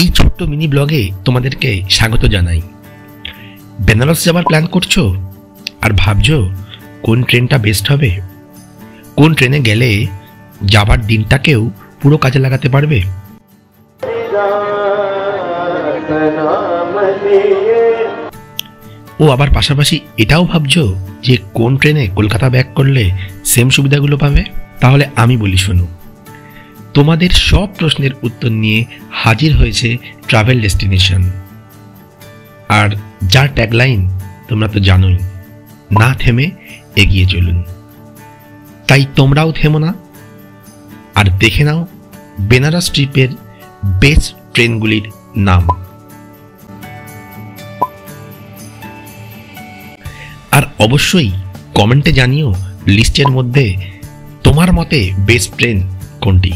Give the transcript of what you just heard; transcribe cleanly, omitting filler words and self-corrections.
এই ছোট্ট মিনি ব্লগে তোমাদেরকে স্বাগত জানাই। বেনারস যাবার প্ল্যান করছো আর ভাবছো কোন ট্রেনটা বেস্ট হবে, কোন ট্রেনে গেলে যাবার দিনটাকেও পুরো কাজে লাগাতে পারবে। ও আবার পাশাপাশি এটাও ভাবছো যে কোন ট্রেনে কলকাতা ব্যাক করলে সেম সুবিধাগুলো পাবে। তাহলে আমি বলি শোনো, তোমাদের সব প্রশ্নের উত্তর নিয়ে হাজির হয়েছে ট্রাভেল ডেস্টিনেশন, আর যার ট্যাগলাইন তোমরা তো জানোই, না থেমে এগিয়ে চলুন। তাই তোমরাও থেমো না, আর দেখে নাও বেনারস ট্রিপের বেস্ট ট্রেনগুলির নাম। আর অবশ্যই কমেন্টে জানিও লিস্টের মধ্যে তোমার মতে বেস্ট ট্রেন কোনটি।